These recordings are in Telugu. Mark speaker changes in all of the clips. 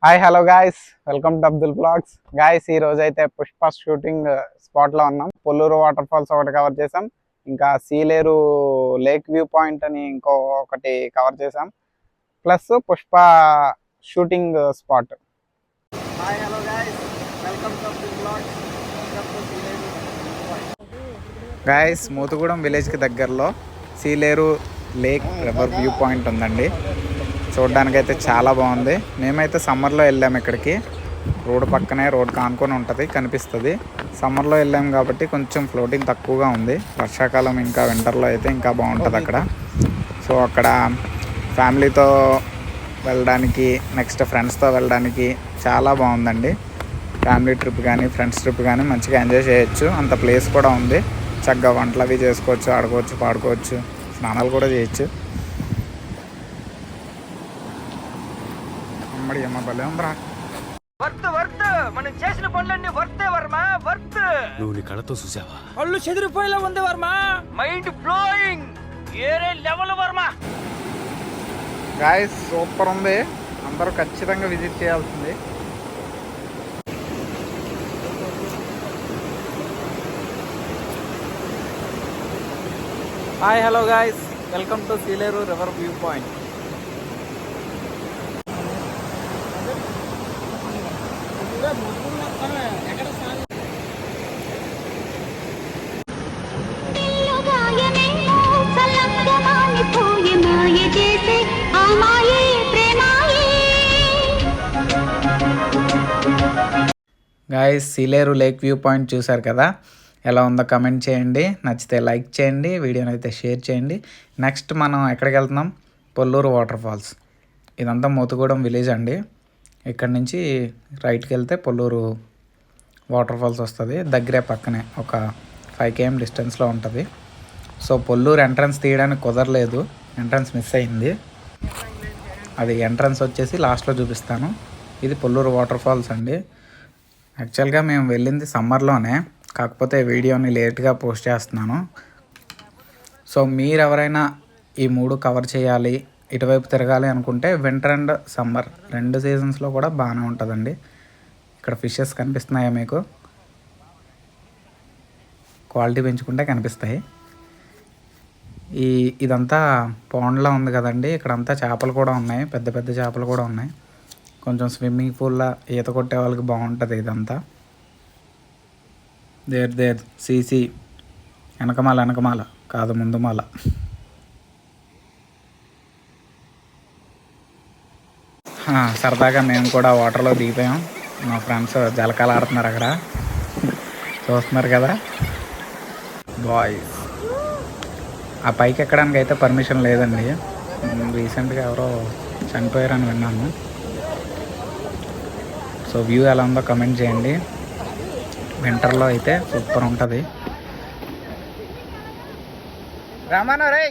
Speaker 1: Hi hello guys, welcome to Abdul blogs. Guys, ఈ రోజు అయితే పుష్ప షూటింగ్ స్పాట్ లో ఉన్నాం. పొల్లూరు వాటర్ ఫాల్స్ ఒకటి కవర్ చేసాం, ఇంకా సీలేరు లేక్ వ్యూ పాయింట్ అని ఒకటి కవర్ చేసాం, plus Pushpa shooting spot. Hi hello guys, welcome to Abdul blogs. Guys, Mothugudem విలేజ్కి దగ్గరలో Sileru lake river view point ఉందండి. చూడడానికి అయితే చాలా బాగుంది. మేమైతే సమ్మర్లో వెళ్ళాము ఇక్కడికి. రోడ్డు పక్కనే, రోడ్డుకి ఆనుకొని ఉంటుంది, కనిపిస్తుంది. సమ్మర్లో వెళ్ళాము కాబట్టి కొంచెం ఫ్లోటింగ్ తక్కువగా ఉంది. వర్షాకాలం ఇంకా వింటర్లో అయితే ఇంకా బాగుంటుంది అక్కడ. సో అక్కడ ఫ్యామిలీతో వెళ్ళడానికి, నెక్స్ట్ ఫ్రెండ్స్తో వెళ్ళడానికి చాలా బాగుందండి. ఫ్యామిలీ ట్రిప్ కానీ ఫ్రెండ్స్ ట్రిప్ కానీ మంచిగా ఎంజాయ్ చేయొచ్చు. అంత ప్లేస్ కూడా ఉంది. చక్కగా వంటలు అవి చేసుకోవచ్చు, ఆడుకోవచ్చు, పాడుకోవచ్చు, స్నానాలు కూడా చేయొచ్చు. భలే ఉందిరా.
Speaker 2: మనం చేసిన పనులన్నీ వర్తే వర్మ, వర్త్.
Speaker 3: నువ్వు నీ కళ్ళతో చూసావా?
Speaker 2: పళ్ళు చెదిరిపోయేలా ఉంది వర్మ. మైండ్ బ్లోయింగ్, ఏరే లెవెల్ వర్మ.
Speaker 1: గాయస్, సూపర్ ఉంది. అందరూ ఖచ్చితంగా విజిట్ చేయాల్సింది. Hi hello guys, welcome to Sileru river view point. Guys, Sileru lake view point చూసారు కదా, ఎలా ఉందో కమెంట్ చేయండి. నచ్చితే లైక్ చేయండి, వీడియోని అయితే షేర్ చేయండి. నెక్స్ట్ మనం ఎక్కడికి వెళ్తున్నాం? Polluru water falls. ఇదంతా మోతుగూడెం విలేజ్ అండి. ఇక్కడ నుంచి రైట్కి వెళ్తే పొల్లూరు వాటర్ ఫాల్స్ వస్తుంది. దగ్గరే, పక్కనే, ఒక 5 km డిస్టెన్స్లో ఉంటుంది. సో పొల్లూరు ఎంట్రన్స్ తీయడానికి కుదరలేదు, ఎంట్రన్స్ మిస్ అయింది. అది ఎంట్రన్స్ వచ్చేసి లాస్ట్లో చూపిస్తాను. ఇది పొల్లూరు వాటర్ ఫాల్స్ అండి. యాక్చువల్గా మేము వెళ్ళింది సమ్మర్లోనే, కాకపోతే వీడియోని లేట్గా పోస్ట్ చేస్తున్నాను. సో మీరు ఎవరైనా ఈ 3 కవర్ చేయాలి, ఇటువైపు తిరగాలి అనుకుంటే వింటర్ అండ్ సమ్మర్ 2 సీజన్స్లో కూడా బాగానే ఉంటుందండి. ఇక్కడ ఫిషెస్ కనిపిస్తున్నాయా మీకు? క్వాలిటీ పెంచుకుంటే కనిపిస్తాయి. ఇదంతా పాండ్లా ఉంది కదండి, ఇక్కడంతా చేపలు కూడా ఉన్నాయి, పెద్ద పెద్ద చేపలు కూడా ఉన్నాయి. కొంచెం స్విమ్మింగ్ పూల్లో ఈత కొట్టే వాళ్ళకి బాగుంటుంది ఇదంతా. దేర్ సీసీ వెనకమాల కాదు, ముందుమాల. సరదాగా మేము కూడా వాటర్లో దిగిపోయాం. మా ఫ్రెండ్స్ జలకాలు ఆడుతున్నారు అక్కడ, చూస్తున్నారు కదా బాయ్స్. ఆ పైకి ఎక్కడానికి అయితే పర్మిషన్ లేదండి. రీసెంట్గా ఎవరో చనిపోయారని విన్నాను. సో వ్యూ ఎలా ఉందో కమెంట్ చేయండి. వింటర్లో అయితే సూపర్ ఉంటుంది. రామానో రే.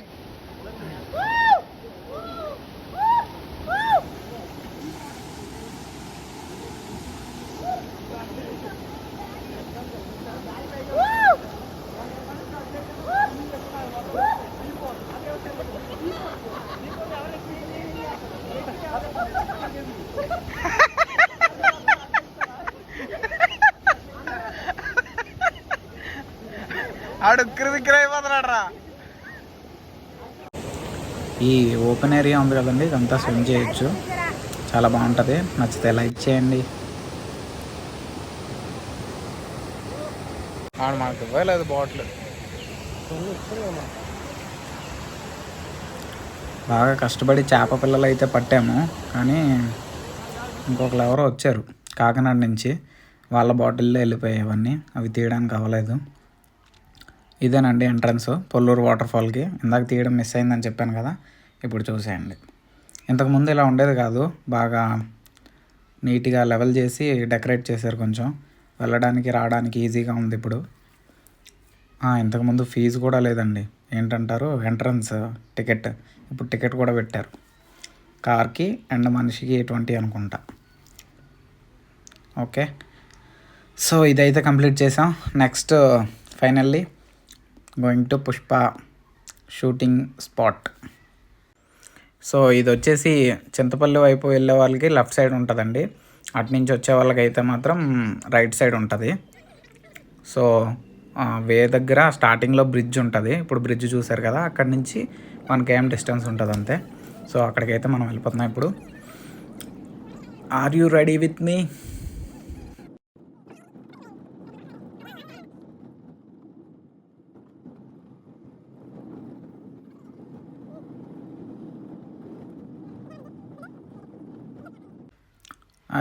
Speaker 1: ఆడు ఉక్కిరి అయిపోతున్నాడు రా. ఈ ఓపెన్ ఏరియా ఉంది కదండి, ఇదంతా స్విమ్ చేయొచ్చు, చాలా బాగుంటుంది. నచ్చితే లైక్ చేయండి. మనకు ఇవ్వలేదు బాటిల్. బాగా కష్టపడి చేప పిల్లలు అయితే పట్టాము, కానీ ఇంకొకరు ఎవరో వచ్చారు కాకినాడ నుంచి, వాళ్ళ బాటిల్లో వెళ్ళిపోయేవన్నీ, అవి తీయడానికి అవ్వలేదు. ఇదేనండి ఎంట్రన్స్ పొల్లూరు వాటర్ ఫాల్కి. ఇందాక తీయడం మిస్ అయిందని చెప్పాను కదా, ఇప్పుడు చూసేయండి. ఇంతకుముందు ఇలా ఉండేది కాదు, బాగా నీట్గా లెవెల్ చేసి డెకరేట్ చేశారు. కొంచెం వెళ్ళడానికి రావడానికి ఈజీగా ఉంది ఇప్పుడు. ఇంతకుముందు ఫీజు కూడా లేదండి, ఏంటంటారు, ఎంట్రన్స్ టికెట్. ఇప్పుడు టికెట్ కూడా పెట్టారు, కార్కి అండ్ మనిషికి 20 అనుకుంటా. ఓకే, సో ఇదైతే కంప్లీట్ చేసాం. Next finally going to Pushpa shooting spot. So ఇది వచ్చేసి చింతపల్లి వైపు వెళ్ళే వాళ్ళకి లెఫ్ట్ సైడ్ ఉంటుందండి. అటు నుంచి వచ్చే వాళ్ళకి అయితే మాత్రం రైట్ సైడ్ ఉంటుంది. సో వే దగ్గర స్టార్టింగ్లో బ్రిడ్జ్ ఉంటుంది. ఇప్పుడు బ్రిడ్జ్ చూసారు కదా, అక్కడి నుంచి మనకి ఏం డిస్టెన్స్ ఉంటుంది అంతే. సో అక్కడికైతే మనం వెళ్ళిపోతున్నాం ఇప్పుడు. Are you ready with me?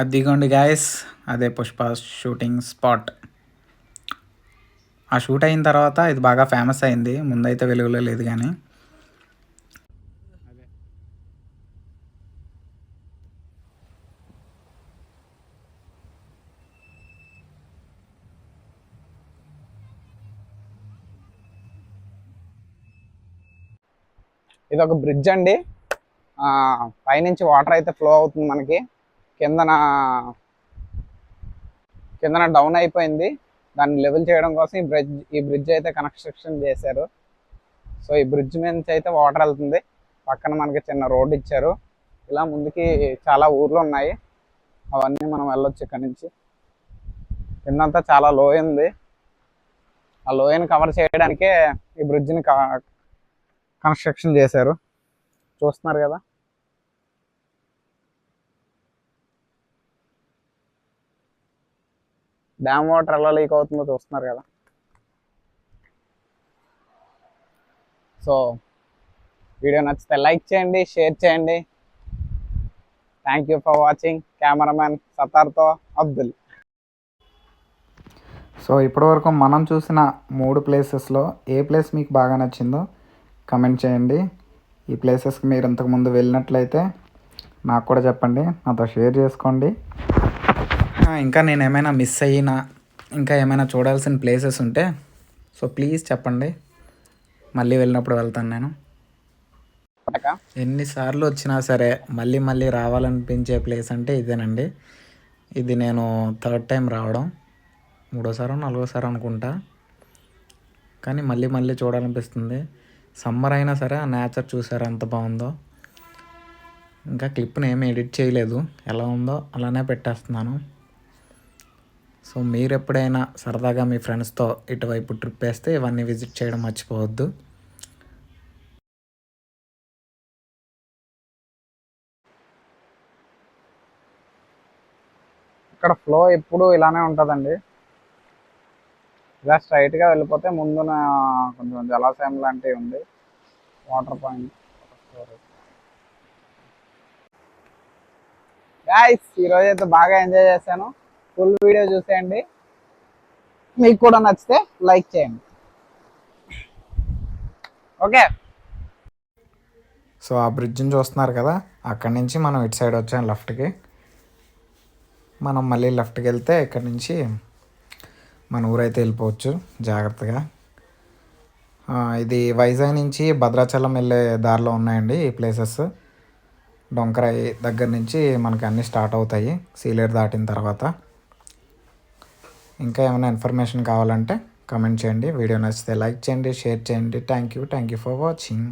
Speaker 1: అదిగోండి గాయస్, అదే పుష్ప షూటింగ్ స్పాట్. ఆ షూట్ అయిన తర్వాత ఇది బాగా ఫేమస్ అయింది, ముందైతే వెలుగులో లేదు కానీ.
Speaker 3: ఇది ఒక బ్రిడ్జ్ అండి. పైనుంచి వాటర్ అయితే ఫ్లో అవుతుంది మనకి. కిందన కిందన డౌన్ అయిపోయింది. దాన్ని లెవెల్ చేయడం కోసం ఈ బ్రిడ్జ్ అయితే కన్స్ట్రక్షన్ చేశారు. సో ఈ బ్రిడ్జ్ మీద నుంచి అయితే వాటర్ వెళ్తుంది. పక్కన మనకి చిన్న రోడ్ ఇచ్చారు. ఇలా ముందుకి చాలా ఊర్లు ఉన్నాయి, అవన్నీ మనం వెళ్ళొచ్చు ఇక్కడ నుంచి. కిందంతా చాలా లోయ ఉంది. ఆ లోయని కవర్ చేయడానికే ఈ బ్రిడ్జ్ని కన్స్ట్రక్షన్ చేశారు. చూస్తున్నారు కదా. డ్యామ్ వాటర్ ఎలా లీక్ అవుతుందో చూస్తున్నారు కదా. సో వీడియో నచ్చితే లైక్ చేయండి, షేర్ చేయండి. Thank you for watching. Cameraman సతార్తో అబ్దుల్.
Speaker 1: సో ఇప్పటివరకు మనం చూసిన 3 ప్లేసెస్లో ఏ ప్లేస్ మీకు బాగా నచ్చిందో కమెంట్ చేయండి. ఈ ప్లేసెస్కి మీరు ఇంతకుముందు వెళ్ళినట్లయితే నాకు కూడా చెప్పండి, నాతో షేర్ చేసుకోండి. ఇంకా నేను ఏమైనా మిస్ అయినా, ఇంకా ఏమైనా చూడాల్సిన ప్లేసెస్ ఉంటే సో ప్లీజ్ చెప్పండి, మళ్ళీ వెళ్ళినప్పుడు వెళ్తాను నేను. ఎన్నిసార్లు వచ్చినా సరే మళ్ళీ మళ్ళీ రావాలనిపించే ప్లేస్ అంటే ఇదేనండి. ఇది నేను 3rd టైం రావడం, 3వసారో 4వసారో అనుకుంటా. కానీ మళ్ళీ మళ్ళీ చూడాలనిపిస్తుంది. సమ్మర్ అయినా సరే ఆ నేచర్ చూసారా ఎంత బాగుందో. ఇంకా క్లిప్ని ఏమి ఎడిట్ చేయలేదు, ఎలా ఉందో అలానే పెట్టేస్తున్నాను. సో మీరు ఎప్పుడైనా సరదాగా మీ ఫ్రెండ్స్తో ఇటువైపు ట్రిప్ వేస్తే ఇవన్నీ విజిట్ చేయడం మర్చిపోవద్దు.
Speaker 3: ఇక్కడ ఫ్లో ఎప్పుడు ఇలానే ఉంటుందండి. ఇలా స్ట్రైట్గా వెళ్ళిపోతే ముందున కొంచెం జలాశయం లాంటివి ఉంది, వాటర్ పాయింట్. గాయ్స్ ఈరోజు అయితే బాగా ఎంజాయ్ చేశాను. ఫుల్ వీడియో చూసేయండి. మీకు కూడా నచ్చితే లైక్ చేయండి. ఓకే.
Speaker 1: సో ఆ బ్రిడ్జ్ని చూస్తున్నారు కదా, అక్కడి నుంచి మనం ఇటు సైడ్ వచ్చాం లెఫ్ట్కి. మనం మళ్ళీ లెఫ్ట్కి వెళ్తే ఇక్కడ నుంచి మన ఊరైతే వెళ్ళిపోవచ్చు జాగ్రత్తగా. ఇది వైజాగ్ నుంచి భద్రాచలం వెళ్ళే దారిలో ఉన్నాయండి ఈ ప్లేసెస్. డొంకరాయి దగ్గర నుంచి మనకి అన్నీ స్టార్ట్ అవుతాయి సీలేరు దాటిన తర్వాత. ఇంకా ఏమైనా ఇన్ఫర్మేషన్ కావాలంటే కమెంట్ చేయండి. వీడియో నచ్చితే లైక్ చేయండి, షేర్ చేయండి. Thank you for watching.